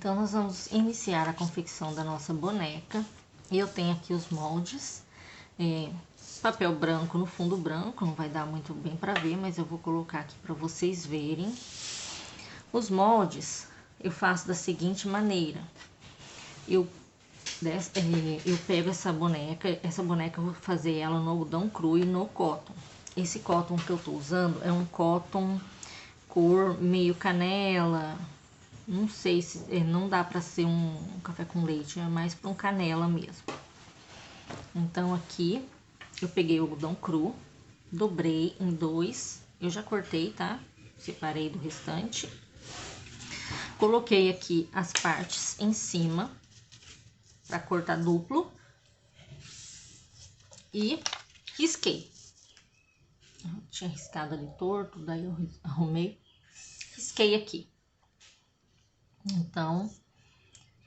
Então, nós vamos iniciar a confecção da nossa boneca. Eu tenho aqui os moldes, papel branco no fundo branco, não vai dar muito bem para ver, mas eu vou colocar aqui para vocês verem. Os moldes eu faço da seguinte maneira: eu pego essa boneca eu vou fazer ela no algodão cru e no cotton. Esse cotton que eu tô usando é um cotton cor meio canela. Não sei se não dá para ser um café com leite, é mais para um canela mesmo. Então aqui eu peguei o algodão cru, dobrei em dois, eu já cortei, tá? Separei do restante. Coloquei aqui as partes em cima para cortar duplo e risquei. Eu tinha riscado ali torto, daí eu arrumei, risquei aqui. Então,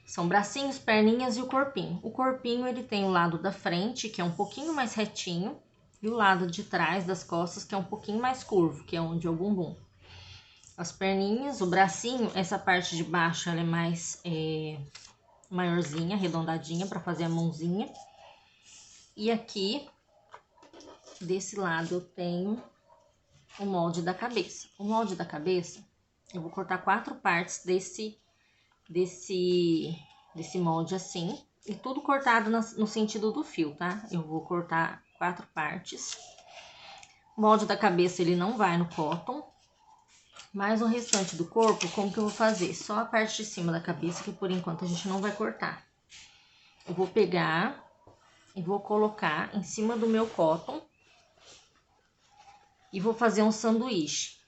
são bracinhos, perninhas e o corpinho. O corpinho, ele tem o lado da frente, que é um pouquinho mais retinho, e o lado de trás das costas, que é um pouquinho mais curvo, que é onde é o bumbum. As perninhas, o bracinho, essa parte de baixo, ela é mais maiorzinha, arredondadinha, para fazer a mãozinha. E aqui, desse lado, eu tenho o molde da cabeça. O molde da cabeça, eu vou cortar 4 partes desse molde assim, e tudo cortado no sentido do fio, tá? Eu vou cortar 4 partes. O molde da cabeça, ele não vai no cotton, mas o restante do corpo, como que eu vou fazer? Só a parte de cima da cabeça, que por enquanto a gente não vai cortar. Eu vou pegar e vou colocar em cima do meu cotton e vou fazer um sanduíche.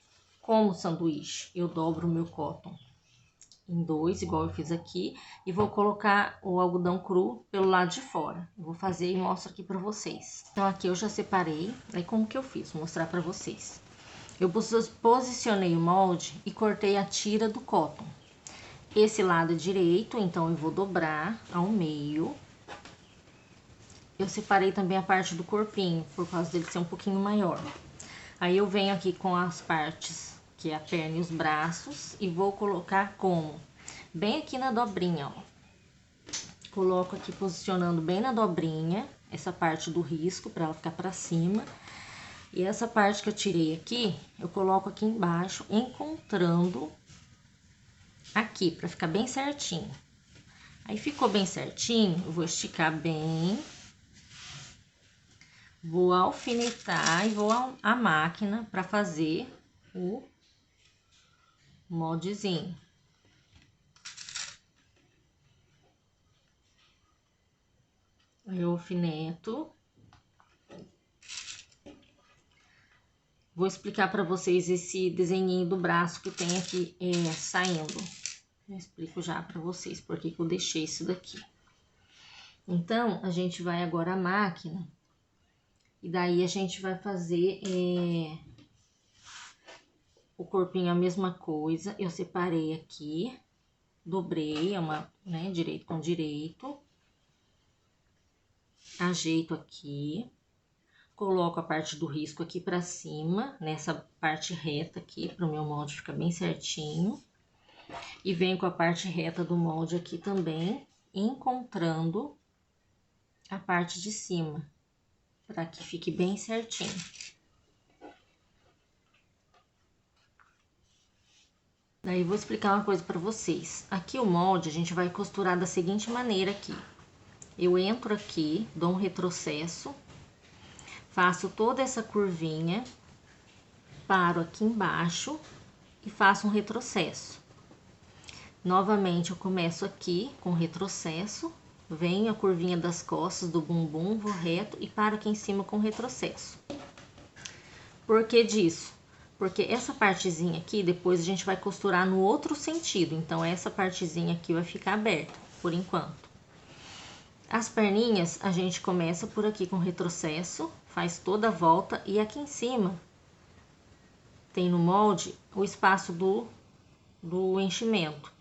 Como sanduíche? Eu dobro o meu cotton em dois, igual eu fiz aqui, e vou colocar o algodão cru pelo lado de fora. Eu vou fazer e mostro aqui pra vocês. Então, aqui eu já separei, aí como que eu fiz? Vou mostrar pra vocês. Eu posicionei o molde e cortei a tira do cotton. Esse lado direito, então, eu vou dobrar ao meio. Eu separei também a parte do corpinho, por causa dele ser um pouquinho maior. Aí, eu venho aqui com as partes, que é a perna e os braços, e vou colocar como? Bem aqui na dobrinha, ó. Coloco aqui posicionando bem na dobrinha, essa parte do risco, pra ela ficar pra cima. E essa parte que eu tirei aqui, eu coloco aqui embaixo, encontrando aqui, pra ficar bem certinho. Aí, ficou bem certinho, eu vou esticar bem. Vou alfinetar e vou à máquina pra fazer o moldezinho. Eu alfineto. Vou explicar para vocês esse desenhinho do braço que tem aqui saindo. Eu explico já para vocês porque que eu deixei isso daqui. Então, a gente vai agora à máquina. E daí a gente vai fazer o corpinho a mesma coisa. Eu separei aqui, dobrei, direito com direito. Ajeito aqui. Coloco a parte do risco aqui pra cima, nessa parte reta aqui, pro meu molde ficar bem certinho. E venho com a parte reta do molde aqui também, encontrando a parte de cima, para que fique bem certinho. Daí, vou explicar uma coisa para vocês. Aqui o molde, a gente vai costurar da seguinte maneira aqui. Eu entro aqui, dou um retrocesso, faço toda essa curvinha, paro aqui embaixo e faço um retrocesso. Novamente, eu começo aqui com retrocesso, venho a curvinha das costas do bumbum, vou reto e paro aqui em cima com retrocesso. Por que disso? Porque essa partezinha aqui, depois a gente vai costurar no outro sentido, então essa partezinha aqui vai ficar aberta, por enquanto. As perninhas, a gente começa por aqui com retrocesso, faz toda a volta e aqui em cima tem no molde o espaço do enchimento.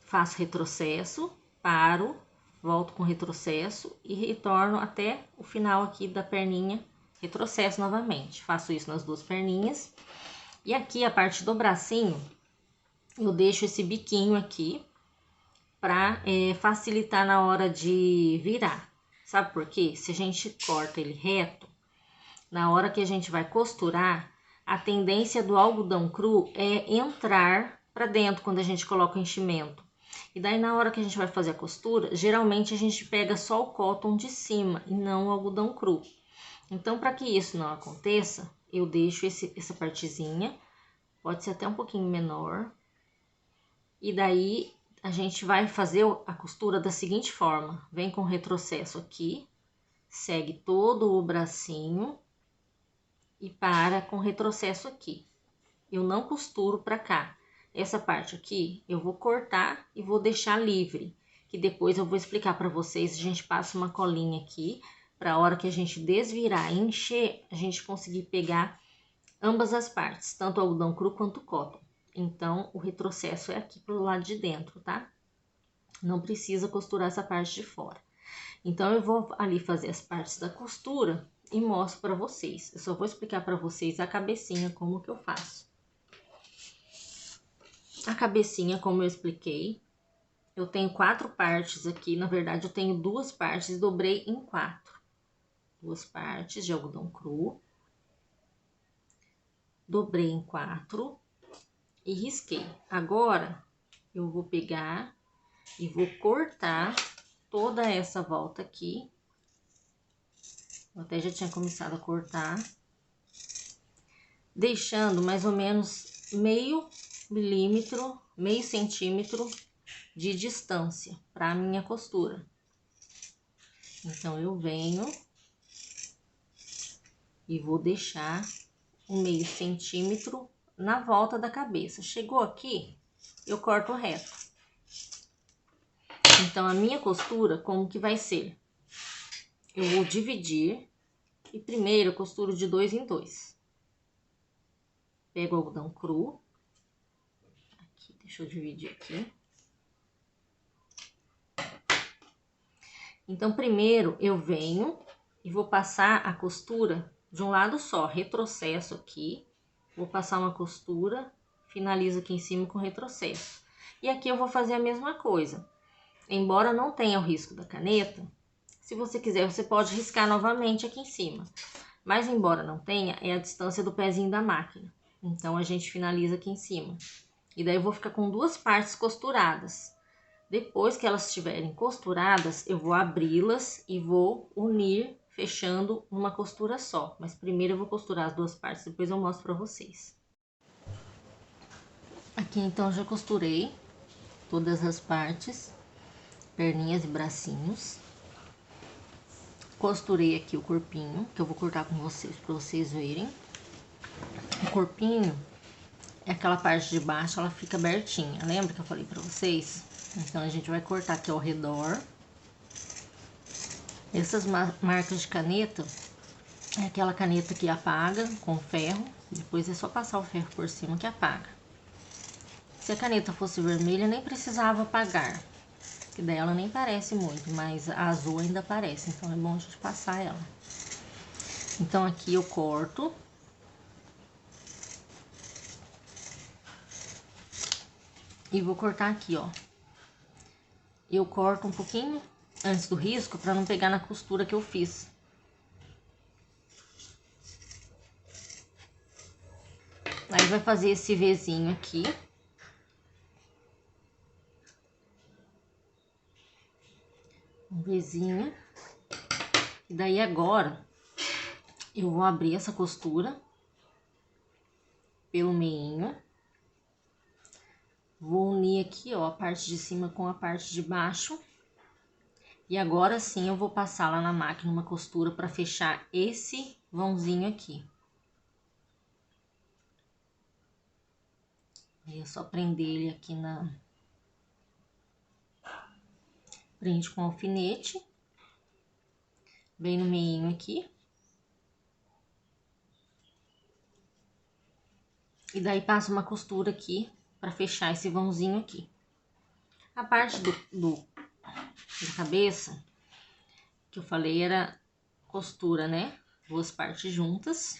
Faço retrocesso, paro, volto com retrocesso e retorno até o final aqui da perninha, retrocesso novamente. Faço isso nas duas perninhas. E aqui a parte do bracinho, eu deixo esse biquinho aqui pra facilitar na hora de virar. Sabe por quê? Se a gente corta ele reto, na hora que a gente vai costurar, a tendência do algodão cru é entrar pra dentro quando a gente coloca o enchimento. E daí na hora que a gente vai fazer a costura, geralmente a gente pega só o cotton de cima e não o algodão cru. Então, para que isso não aconteça, eu deixo essa partezinha, pode ser até um pouquinho menor. E daí a gente vai fazer a costura da seguinte forma: vem com retrocesso aqui, segue todo o bracinho e para com retrocesso aqui. Eu não costuro para cá. Essa parte aqui eu vou cortar e vou deixar livre, que depois eu vou explicar para vocês. A gente passa uma colinha aqui para a hora que a gente desvirar e encher, a gente conseguir pegar ambas as partes, tanto o algodão cru quanto o cotton. Então, o retrocesso é aqui pro lado de dentro, tá? Não precisa costurar essa parte de fora. Então, eu vou ali fazer as partes da costura e mostro para vocês. Eu só vou explicar para vocês a cabecinha, como que eu faço. A cabecinha, como eu expliquei, eu tenho 4 partes aqui. Na verdade, eu tenho 2 partes e dobrei em 4. 2 partes de algodão cru. Dobrei em 4 e risquei. Agora, eu vou pegar e vou cortar toda essa volta aqui. Eu até já tinha começado a cortar. Deixando mais ou menos meio milímetro, meio centímetro de distância para a minha costura. Então, eu venho e vou deixar um meio centímetro na volta da cabeça. Chegou aqui, eu corto reto. Então, a minha costura, como que vai ser? Eu vou dividir e primeiro eu costuro de 2 em 2. Pego o algodão cru. Aqui, deixa eu dividir aqui. Então, primeiro eu venho e vou passar a costura de um lado só, retrocesso aqui. Vou passar uma costura, finalizo aqui em cima com retrocesso. E aqui eu vou fazer a mesma coisa. Embora não tenha o risco da caneta, se você quiser, você pode riscar novamente aqui em cima. Mas embora não tenha, é a distância do pezinho da máquina. Então, a gente finaliza aqui em cima. E daí, eu vou ficar com 2 partes costuradas. Depois que elas estiverem costuradas, eu vou abri-las e vou unir, fechando numa costura só. Mas primeiro eu vou costurar as 2 partes, depois eu mostro pra vocês. Aqui, então, já costurei todas as partes, perninhas e bracinhos. Costurei aqui o corpinho, que eu vou cortar com vocês, pra vocês verem. O corpinho é aquela parte de baixo, ela fica abertinha. Lembra que eu falei pra vocês? Então, a gente vai cortar aqui ao redor. Essas marcas de caneta, é aquela caneta que apaga com ferro. Depois é só passar o ferro por cima que apaga. Se a caneta fosse vermelha, nem precisava apagar. Que daí ela nem parece muito, mas a azul ainda parece. Então, é bom a gente passar ela. Então, aqui eu corto. E vou cortar aqui, ó. Eu corto um pouquinho antes do risco para não pegar na costura que eu fiz. Aí vai fazer esse Vzinho aqui. Um Vzinho. E daí agora eu vou abrir essa costura pelo meinho. Vou unir aqui, ó, a parte de cima com a parte de baixo. E agora sim eu vou passar lá na máquina uma costura para fechar esse vãozinho aqui. Aí é só prender ele aqui na... Prende com alfinete. Bem no meinho aqui. E daí passa uma costura aqui para fechar esse vãozinho aqui. A parte da cabeça, que eu falei, era costura, né? 2 partes juntas.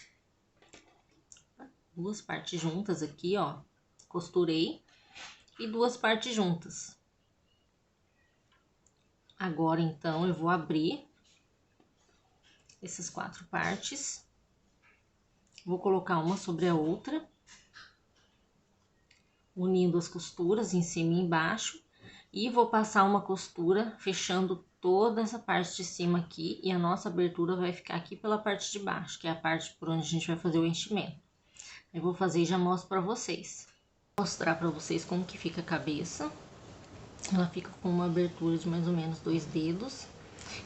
2 partes juntas aqui, ó. Costurei. E 2 partes juntas. Agora, então, eu vou abrir essas 4 partes. Vou colocar uma sobre a outra, unindo as costuras em cima e embaixo. E vou passar uma costura fechando toda essa parte de cima aqui. E a nossa abertura vai ficar aqui pela parte de baixo, que é a parte por onde a gente vai fazer o enchimento. Eu vou fazer e já mostro pra vocês. Vou mostrar pra vocês como que fica a cabeça. Ela fica com uma abertura de mais ou menos 2 dedos.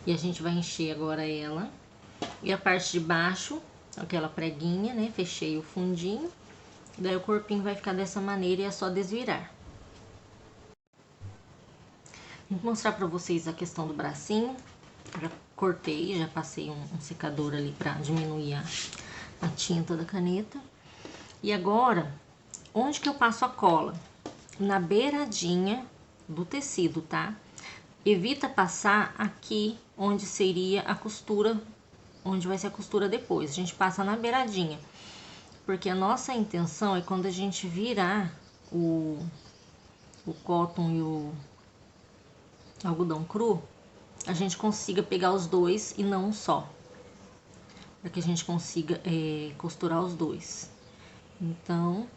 E a gente vai encher agora ela. E a parte de baixo, aquela preguinha, né? Fechei o fundinho. Daí o corpinho vai ficar dessa maneira e é só desvirar. Vou mostrar pra vocês a questão do bracinho. Já cortei, já passei um secador ali pra diminuir a tinta da caneta. E agora, onde que eu passo a cola? Na beiradinha do tecido, tá? Evita passar aqui onde seria a costura, onde vai ser a costura depois. A gente passa na beiradinha, porque a nossa intenção é quando a gente virar o cotton e o algodão cru, a gente consiga pegar os dois e não um só, para que a gente consiga costurar os dois. Então,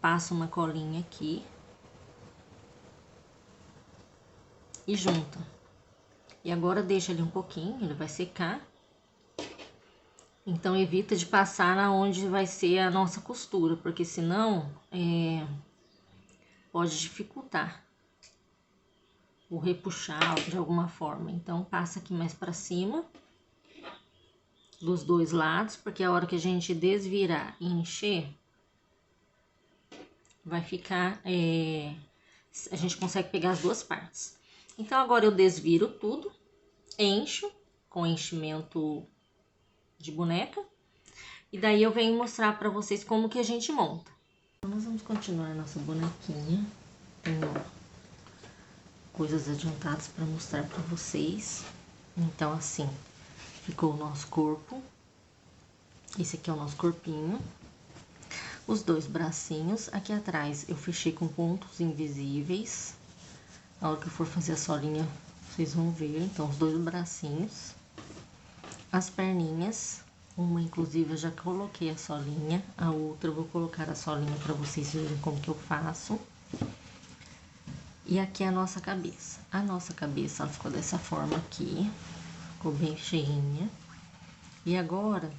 passa uma colinha aqui e junta. E agora deixa ele um pouquinho, ele vai secar. Então, evita de passar na onde vai ser a nossa costura, porque senão pode dificultar o repuxar de alguma forma. Então, passa aqui mais pra cima, dos dois lados, porque a hora que a gente desvirar e encher, vai ficar... a gente consegue pegar as duas partes. Então, agora eu desviro tudo, encho com enchimento de boneca. E daí eu venho mostrar pra vocês como que a gente monta. Então, nós vamos continuar nossa bonequinha. Tenho coisas adiantadas pra mostrar pra vocês. Então, assim, ficou o nosso corpo. Esse aqui é o nosso corpinho. Os dois bracinhos. Aqui atrás eu fechei com pontos invisíveis. Na hora que eu for fazer a solinha, vocês vão ver. Então, os dois bracinhos. As perninhas. Uma, inclusive, eu já coloquei a solinha. A outra, eu vou colocar a solinha pra vocês verem como que eu faço. E aqui é a nossa cabeça. A nossa cabeça, ela ficou dessa forma aqui. Ficou bem cheinha. E agora,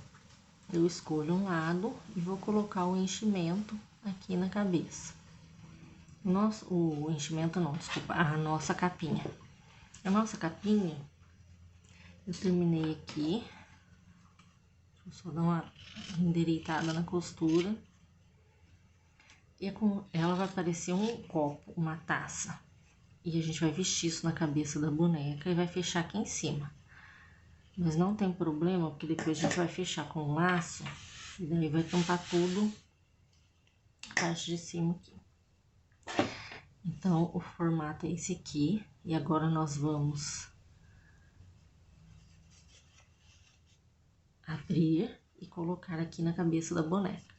eu escolho um lado e vou colocar o enchimento aqui na cabeça. O enchimento não, desculpa, a nossa capinha. A nossa capinha, eu terminei aqui. Deixa eu só dar uma endireitada na costura. E ela vai parecer um copo, uma taça. E a gente vai vestir isso na cabeça da boneca e vai fechar aqui em cima. Mas não tem problema, porque depois a gente vai fechar com um laço. E daí vai tampar tudo a parte de cima aqui. Então, o formato é esse aqui. E agora nós vamos abrir e colocar aqui na cabeça da boneca.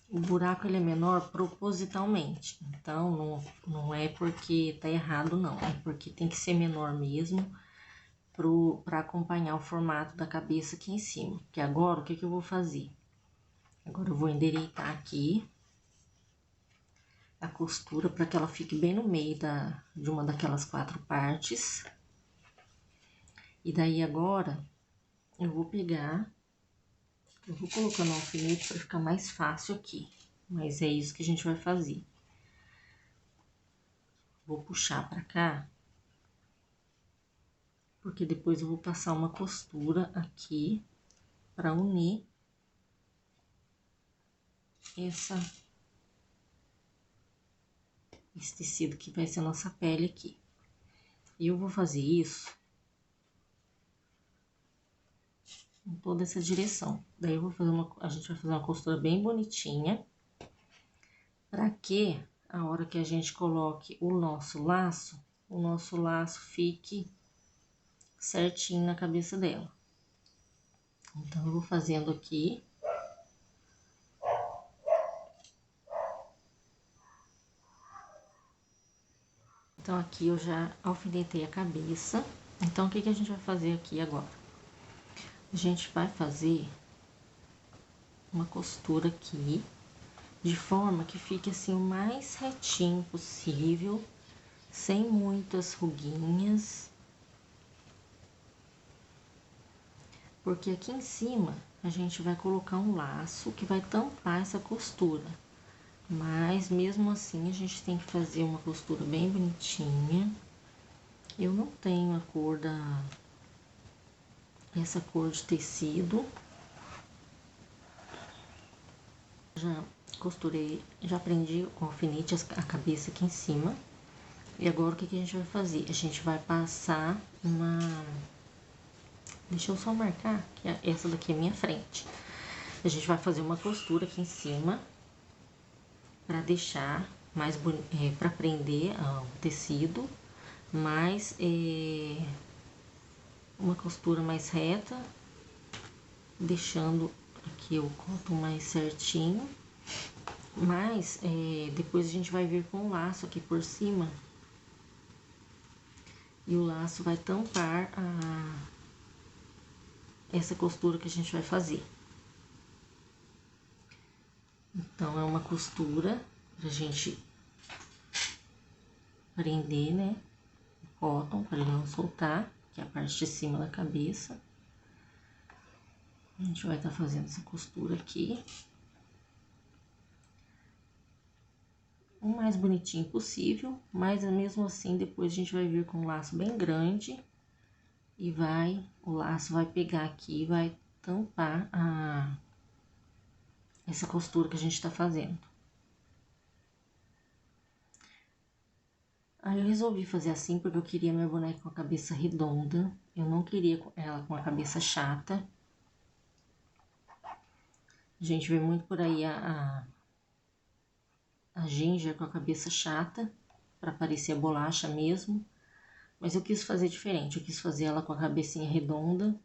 O buraco ele é menor propositalmente, então não é porque tá errado não, é porque tem que ser menor mesmo para acompanhar o formato da cabeça aqui em cima. Que agora o que eu vou fazer? Agora eu vou endireitar aqui a costura para que ela fique bem no meio de uma daquelas 4 partes. E daí agora eu vou pegar, eu vou colocando o alfinete para ficar mais fácil aqui, mas é isso que a gente vai fazer. Vou puxar para cá, porque depois eu vou passar uma costura aqui para unir esse tecido que vai ser a nossa pele aqui. E eu vou fazer isso em toda essa direção. Daí eu vou fazer a gente vai fazer uma costura bem bonitinha, para que a hora que a gente coloque o nosso laço fique certinho na cabeça dela. Então, eu vou fazendo aqui. Então, aqui eu já alfinetei a cabeça. Então, o que que a gente vai fazer aqui agora? A gente vai fazer uma costura aqui, de forma que fique assim o mais retinho possível, sem muitas ruguinhas. Porque aqui em cima a gente vai colocar um laço que vai tampar essa costura. Mas mesmo assim a gente tem que fazer uma costura bem bonitinha. Eu não tenho a cor essa cor de tecido. Já costurei, já prendi o alfinete, a cabeça aqui em cima. E agora o que que a gente vai fazer? A gente vai passar uma... Deixa eu só marcar que essa daqui é a minha frente. A gente vai fazer uma costura aqui em cima para deixar mais bonito, para prender o tecido, mas uma costura mais reta, deixando aqui o cotton mais certinho. Mas depois a gente vai vir com o laço aqui por cima e o laço vai tampar essa costura que a gente vai fazer. Então, é uma costura pra gente prender, né, o cotton, para ele não soltar, que é a parte de cima da cabeça. A gente vai estar fazendo essa costura aqui o mais bonitinho possível, mas mesmo assim, depois a gente vai vir com um laço bem grande e o laço vai pegar aqui e vai tampar essa costura que a gente tá fazendo. Aí eu resolvi fazer assim porque eu queria minha boneca com a cabeça redonda. Eu não queria ela com a cabeça chata. A gente vê muito por aí a Ginger com a cabeça chata, para parecer a bolacha mesmo. Mas eu quis fazer diferente, eu quis fazer ela com a cabecinha redonda.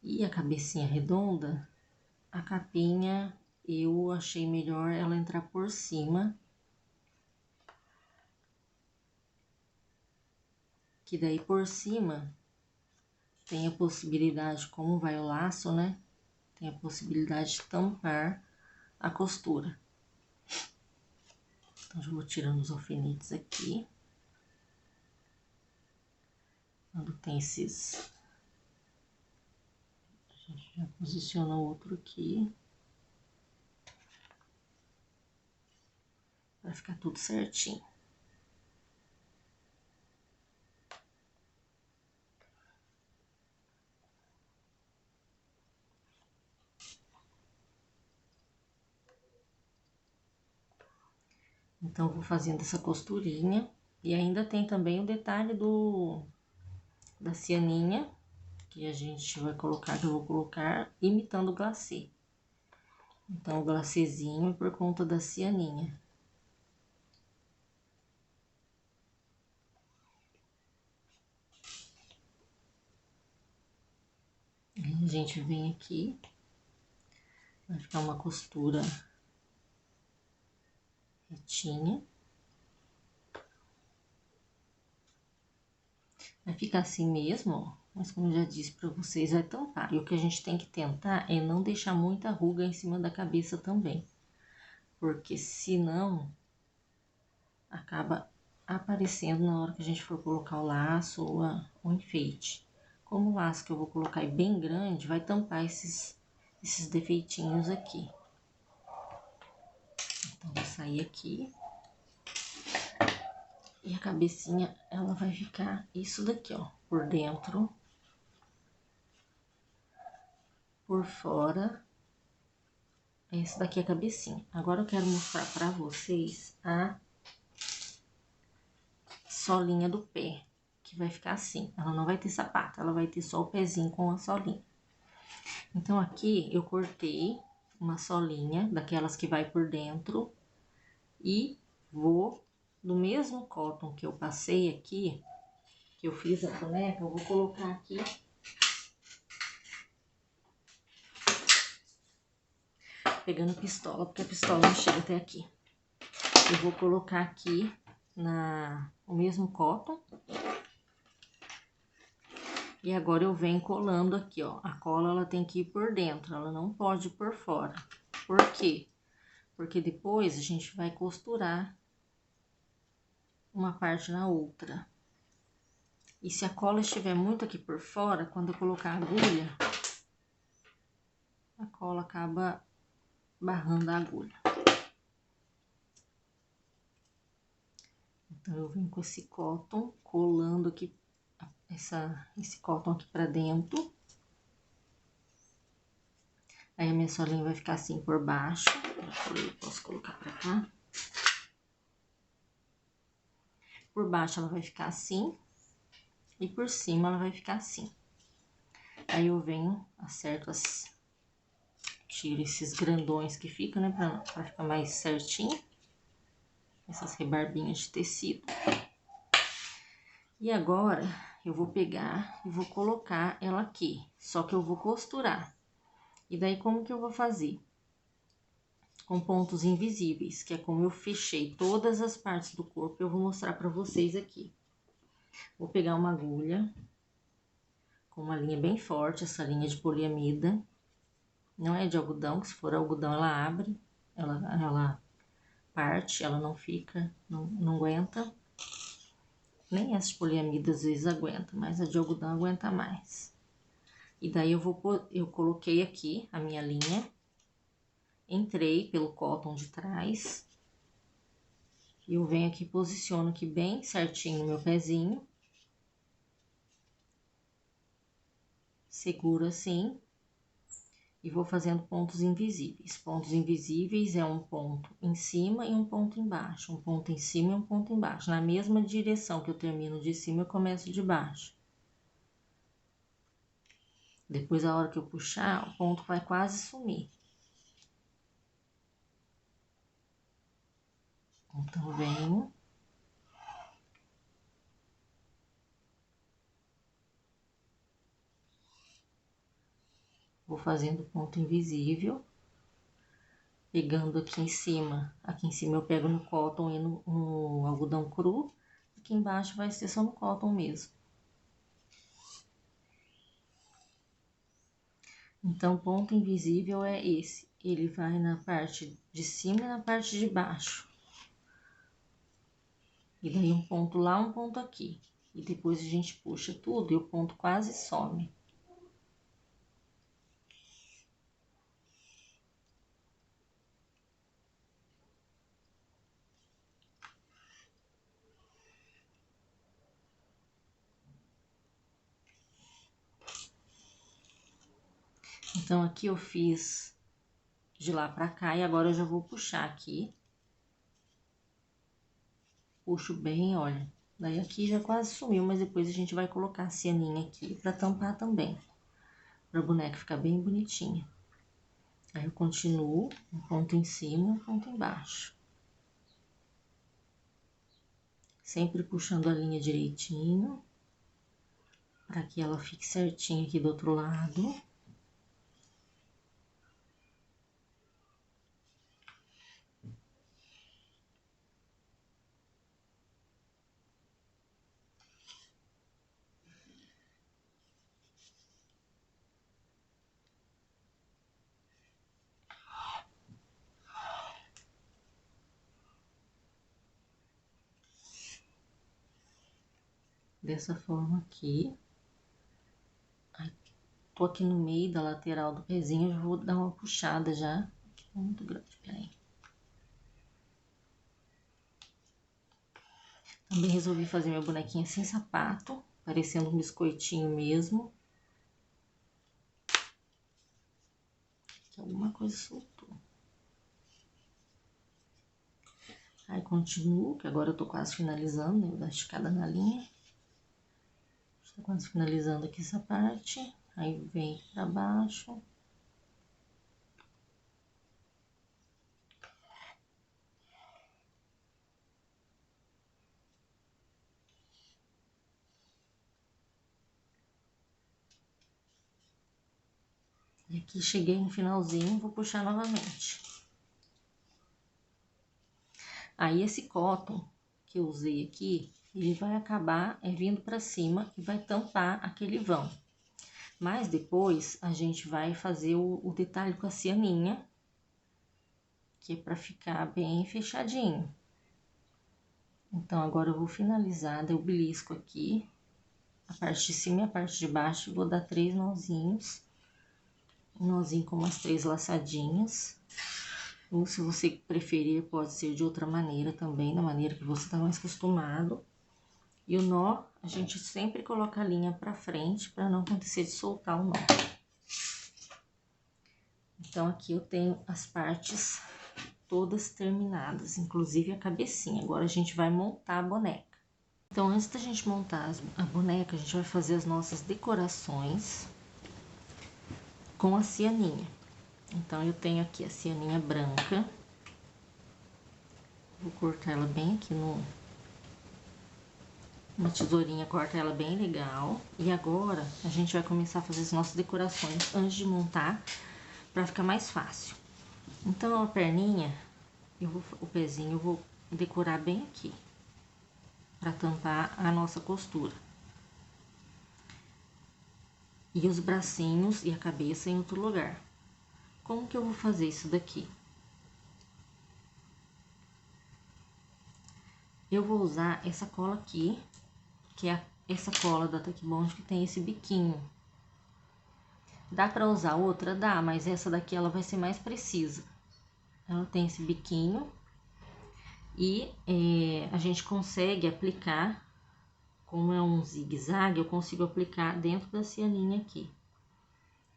E a cabecinha redonda, a capinha, eu achei melhor ela entrar por cima. Que daí por cima tem a possibilidade, como vai o laço, né? Tem a possibilidade de tampar a costura. Então, já vou tirando os alfinetes aqui. Quando tem esses... A gente já posiciona o outro aqui. Vai ficar tudo certinho. Então, eu vou fazendo essa costurinha. E ainda tem também o detalhe da cianinha, que a gente vai colocar, que eu vou colocar imitando o glacê. Então, o glacêzinho é por conta da cianinha. Aí, a gente vem aqui, vai ficar uma costura retinha. Vai ficar assim mesmo, ó. Mas como eu já disse pra vocês, vai tampar. E o que a gente tem que tentar é não deixar muita ruga em cima da cabeça também. Porque senão, acaba aparecendo na hora que a gente for colocar o laço ou o enfeite. Como o laço que eu vou colocar é bem grande, vai tampar esses defeitinhos aqui. Então, vou sair aqui. E a cabecinha, ela vai ficar isso daqui, ó, por dentro, por fora. Esse daqui é a cabecinha. Agora eu quero mostrar pra vocês a solinha do pé, que vai ficar assim. Ela não vai ter sapato, ela vai ter só o pezinho com a solinha. Então, aqui eu cortei uma solinha, daquelas que vai por dentro, e vou, no mesmo cotton que eu passei aqui, que eu fiz a boneca, eu vou colocar aqui pegando pistola, porque a pistola não chega até aqui. Eu vou colocar aqui o mesmo cotton. E agora eu venho colando aqui, ó. A cola, ela tem que ir por dentro, ela não pode ir por fora. Por quê? Porque depois a gente vai costurar uma parte na outra. E se a cola estiver muito aqui por fora, quando eu colocar a agulha, a cola acaba barrando a agulha. Então, eu venho com esse cotton, colando aqui, esse cotton aqui pra dentro. Aí, a minha solinha vai ficar assim por baixo. Eu posso colocar pra cá. Por baixo, ela vai ficar assim. E por cima, ela vai ficar assim. Aí, eu venho, acerto tiro esses grandões que ficam, né? Pra ficar mais certinho. Essas rebarbinhas de tecido. E agora, eu vou pegar e vou colocar ela aqui. Só que eu vou costurar. E daí, como que eu vou fazer? Com pontos invisíveis, que é como eu fechei todas as partes do corpo, eu vou mostrar pra vocês aqui. Vou pegar uma agulha, com uma linha bem forte, essa linha de poliamida. Não é de algodão, que se for algodão ela abre, ela parte, ela não fica, não aguenta. Nem as poliamidas às vezes aguenta, mas a de algodão aguenta mais. E daí eu coloquei aqui a minha linha, entrei pelo cotton de trás. E eu venho aqui, posiciono aqui bem certinho no meu pezinho. Seguro assim. E vou fazendo pontos invisíveis. Pontos invisíveis é um ponto em cima e um ponto embaixo. Um ponto em cima e um ponto embaixo. Na mesma direção que eu termino de cima, eu começo de baixo. Depois, a hora que eu puxar, o ponto vai quase sumir. Então, venho. Vou fazendo ponto invisível. Pegando aqui em cima. Aqui em cima eu pego no cotton e no algodão cru. Aqui embaixo vai ser só no cotton mesmo. Então, ponto invisível é esse. Ele vai na parte de cima e na parte de baixo. E daí um ponto lá, um ponto aqui. E depois a gente puxa tudo e o ponto quase some. Então, aqui eu fiz de lá pra cá e agora eu já vou puxar aqui. Puxo bem, olha. Daí aqui já quase sumiu, mas depois a gente vai colocar a cianinha aqui pra tampar também. Pra boneca ficar bem bonitinha. Aí eu continuo, um ponto em cima e um ponto embaixo. Sempre puxando a linha direitinho. Pra que ela fique certinha aqui do outro lado. Dessa forma aqui. Aí, tô aqui no meio da lateral do pezinho, eu já vou dar uma puxada já. Aqui tá muito grande, peraí. Também resolvi fazer minha bonequinha sem sapato, parecendo um biscoitinho mesmo. Aqui alguma coisa soltou. Aí, continuo, que agora eu tô quase finalizando, né? Vou dar esticada na linha. Estou quase finalizando aqui essa parte. Aí, vem pra baixo. E aqui cheguei no finalzinho, vou puxar novamente. Aí, esse cotton que eu usei aqui, ele vai acabar vindo pra cima e vai tampar aquele vão. Mas depois a gente vai fazer o detalhe com a cianinha, que é pra ficar bem fechadinho. Então, agora eu vou finalizar, daí eu belisco aqui, a parte de cima e a parte de baixo, vou dar 3 nozinhos. Um nozinho com umas 3 laçadinhas. Ou se você preferir, pode ser de outra maneira também, da maneira que você tá mais acostumado. E o nó, a gente sempre coloca a linha pra frente, pra não acontecer de soltar o nó. Então, aqui eu tenho as partes todas terminadas, inclusive a cabecinha. Agora, a gente vai montar a boneca. Então, antes da gente montar a boneca, a gente vai fazer as nossas decorações com a cianinha. Então, eu tenho aqui a cianinha branca. Vou cortar ela bem aqui uma tesourinha, corta ela bem legal. E agora, a gente vai começar a fazer as nossas decorações antes de montar, pra ficar mais fácil. Então, a perninha, o pezinho eu vou decorar bem aqui, pra tampar a nossa costura. E os bracinhos e a cabeça em outro lugar. Como que eu vou fazer isso daqui? Eu vou usar essa cola aqui, que é essa cola da Tack Bond que tem esse biquinho. Dá pra usar outra? Dá, mas essa daqui ela vai ser mais precisa. Ela tem esse biquinho e a gente consegue aplicar, como é um zigue-zague, eu consigo aplicar dentro da cianinha aqui.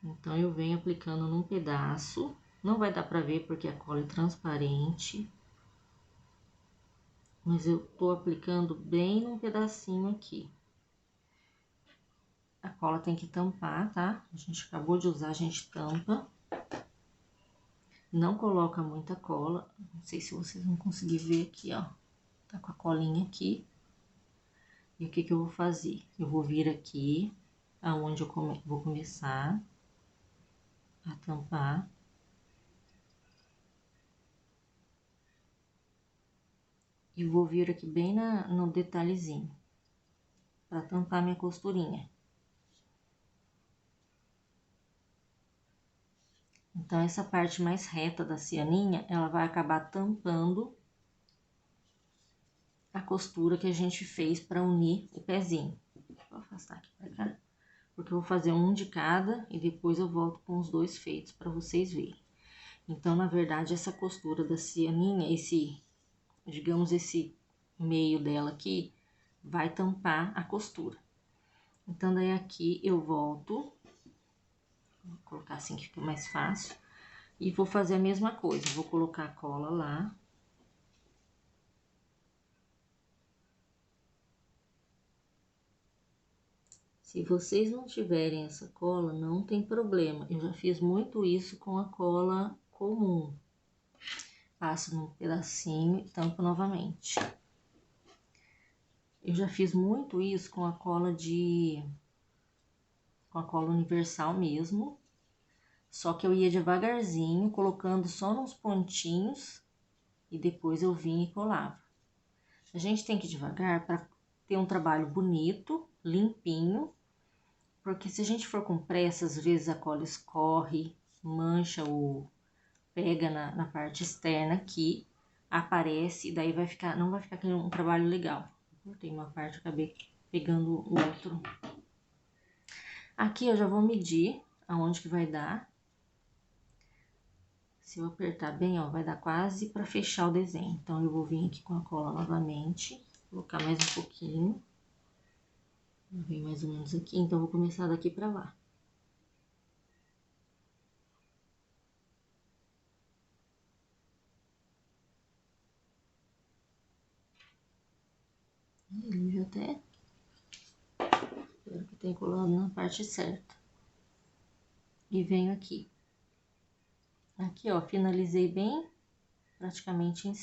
Então, eu venho aplicando num pedaço, não vai dar pra ver porque a cola é transparente. Mas eu tô aplicando bem num pedacinho aqui. A cola tem que tampar, tá? A gente acabou de usar, a gente tampa. Não coloca muita cola. Não sei se vocês vão conseguir ver aqui, ó. Tá com a colinha aqui. E o que que eu vou fazer? Eu vou vir aqui, aonde eu vou começar a tampar. E vou vir aqui bem no detalhezinho, pra tampar minha costurinha. Então, essa parte mais reta da cianinha, ela vai acabar tampando a costura que a gente fez pra unir o pezinho. Vou afastar aqui pra cá, porque eu vou fazer um de cada e depois eu volto com os dois feitos pra vocês verem. Então, na verdade, essa costura da cianinha, digamos, esse meio dela aqui, vai tampar a costura. Então, daí aqui eu volto, vou colocar assim que fica mais fácil, e vou fazer a mesma coisa, vou colocar a cola lá. Se vocês não tiverem essa cola, não tem problema, eu já fiz muito isso com a cola comum. Passo num pedacinho e tampo novamente. Eu já fiz muito isso com a cola universal mesmo, só que eu ia devagarzinho, colocando só nos pontinhos e depois eu vinha e colava. A gente tem que ir devagar para ter um trabalho bonito, limpinho, porque se a gente for com pressa, às vezes a cola escorre, mancha ou pega na parte externa aqui, aparece, e daí não vai ficar um trabalho legal. Cortei uma parte, acabei pegando o outro. Aqui eu já vou medir aonde que vai dar. Se eu apertar bem, ó, vai dar quase pra fechar o desenho. Então, eu vou vir aqui com a cola novamente, colocar mais um pouquinho. Vem mais ou menos aqui, então, eu vou começar daqui pra lá. Ele já até... Espero que tenha colado na parte certa. E venho aqui. Aqui, ó, finalizei bem praticamente em cima.